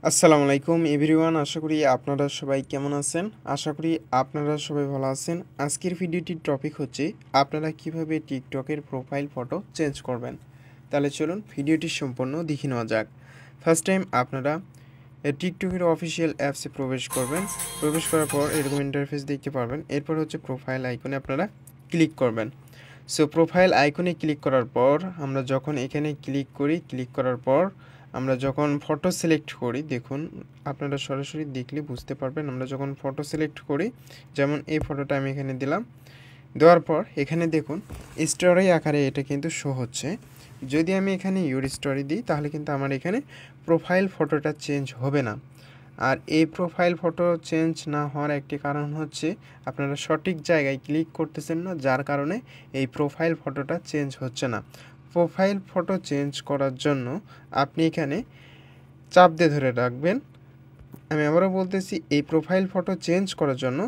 আসসালামু আলাইকুম এভরিওয়ান, আশা করি আপনারা সবাই কেমন আছেন। আশা করি আপনারা সবাই ভালো আছেন। আজকের ভিডিওটির টপিক হচ্ছে আপনারা কিভাবে টিকটকের প্রোফাইল ফটো চেঞ্জ করবেন। তাহলে চলুন ভিডিওটি সম্পূর্ণ দেখে নেওয়া যাক। ফার্স্ট টাইম আপনারা টিকটকের অফিসিয়াল অ্যাপসে প্রবেশ করবেন। প্রবেশ করার পর এরকম ইন্টারফেস দেখতে পারবেন। এরপর হচ্ছে প্রোফাইল আইকনে আপনারা ক্লিক করবেন। সো প্রোফাইল আইকনে ক্লিক করার পর আমরা যখন এখানে ক্লিক করার পর আমরা যখন ফটো সিলেক্ট করি, দেখুন আপনারা সরাসরি দেখলে বুঝতে পারবেন। আমরা যখন ফটো সিলেক্ট করি, যেমন এই ফটোটা আমি এখানে দিলাম, দেওয়ার পর এখানে দেখুন স্টোরি আকারে এটা কিন্তু শো হচ্ছে। যদি আমি এখানে ইউর স্টোরি দিই তাহলে কিন্তু আমার এখানে প্রোফাইল ফটোটা চেঞ্জ হবে না। আর এই প্রোফাইল ফটো চেঞ্জ না হওয়ার একটি কারণ হচ্ছে আপনারা সঠিক জায়গায় ক্লিক করতেছেন না, যার কারণে এই প্রোফাইল ফটোটা চেঞ্জ হচ্ছে না। প্রোফাইল ফটো চেঞ্জ করার জন্য আপনি এখানে চাপ দিয়ে ধরে রাখবেন। আমি আবারও বলতেছি, এই প্রোফাইল ফটো চেঞ্জ করার জন্য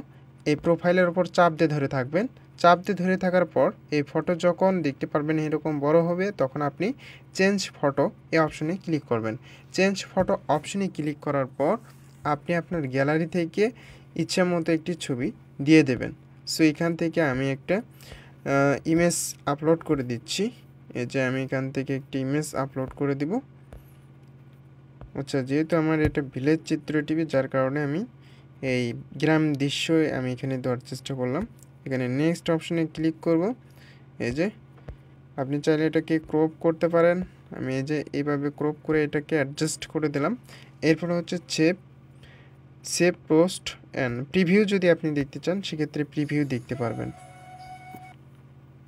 এই প্রোফাইলের ওপর চাপ দিয়ে ধরে থাকবেন। চাপ দিয়ে ধরে থাকার পর এই ফটো যখন দেখতে পারবেন এরকম বড় হবে, তখন আপনি চেঞ্জ ফটো এই অপশনে ক্লিক করবেন। চেঞ্জ ফটো অপশনে ক্লিক করার পর আপনি আপনার গ্যালারি থেকে ইচ্ছা মতো একটি ছবি দিয়ে দেবেন। সো এখান থেকে আমি একটা ইমেজ আপলোড করে দিচ্ছি। এই যে আমি এখান থেকে একটি ইমেজ আপলোড করে দিব। আচ্ছা, যেহেতু আমার এটা ভিলেজ চিত্র টিভি, যার কারণে আমি এই গ্রাম দৃশ্য আমি এখানে দেওয়ার চেষ্টা করলাম। এখানে নেক্সট অপশনে ক্লিক করব। এই যে আপনি চাইলে এটাকে ক্রপ করতে পারেন। আমি এই যে এইভাবে ক্রপ করে এটাকে অ্যাডজাস্ট করে দিলাম। এরপরে হচ্ছে সেভ পোস্ট অ্যান্ড প্রিভিউ, যদি আপনি দেখতে চান সেক্ষেত্রে প্রিভিউ দেখতে পারবেন।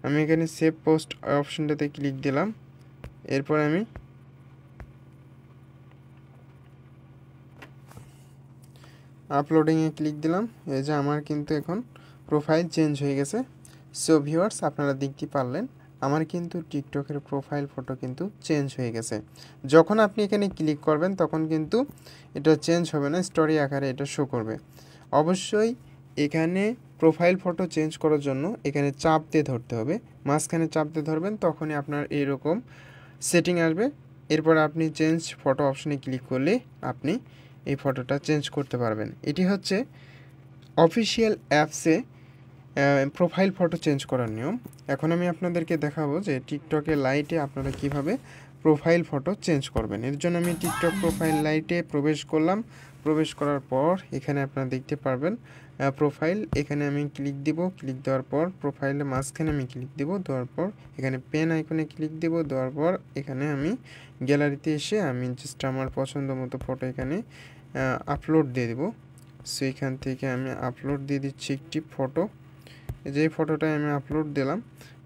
আমি এখানে সেভ পোস্ট অপশনটাতে ক্লিক দিলাম। এরপর আমি আপলোডিংয়ে ক্লিক দিলাম। এই যে আমার কিন্তু এখন প্রোফাইল চেঞ্জ হয়ে গেছে। সো ভিউয়ার্স, আপনারা দেখতে পারলেন আমার কিন্তু টিকটকের প্রোফাইল ফটো কিন্তু চেঞ্জ হয়ে গেছে। যখন আপনি এখানে ক্লিক করবেন তখন কিন্তু এটা চেঞ্জ হবে না, স্টোরি আকারে এটা শো করবে। অবশ্যই এখানে প্রোফাইল ফটো চেঞ্জ করার জন্য এখানে চাপ দিয়ে ধরতে হবে, মাঝখানে চাপ দিয়ে ধরবেন, তখনই আপনার এরকম সেটিং আসবে। এরপর আপনি চেঞ্জ ফটো অপশনে ক্লিক করলে আপনি এই ফটোটা চেঞ্জ করতে পারবেন। এটি হচ্ছে অফিসিয়াল অ্যাপসে প্রোফাইল ফটো চেঞ্জ করার নিয়ম। এখন আমি আপনাদেরকে দেখাবো যে টিকটকে লাইটে আপনারা কিভাবে প্রোফাইল ফটো চেঞ্জ করবেন। এর জন্য আমি টিকটক প্রোফাইল লাইটে প্রবেশ করলাম। প্রবেশ করার পর এখানে আপনারা দেখতে পারবেন প্রোফাইল, এখানে আমি ক্লিক দিব। ক্লিক দেওয়ার পর প্রোফাইলের মাঝখানে আমি ক্লিক দিব। দেওয়ার পর এখানে পেন আইকনে ক্লিক দিব। দেওয়ার পর এখানে আমি গ্যালারিতে এসে আমি জাস্ট আমার পছন্দ মতো ফটো এখানে আপলোড দিয়ে দেবো। সো এখান থেকে আমি আপলোড দিয়ে দিচ্ছি একটি ফটো। যে ফটোটা আমি আপলোড দিলাম,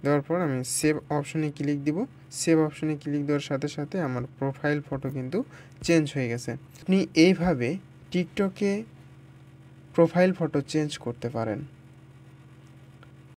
দেওয়ার পর আমি সেভ অপশনে ক্লিক দিব। সেভ অপশনে ক্লিক দেওয়ার সাথে সাথে আমার প্রোফাইল ফটো কিন্তু চেঞ্জ হয়ে গেছে। আপনি এইভাবে টিকটকে প্রোফাইল ফটো চেঞ্জ করতে পারেন।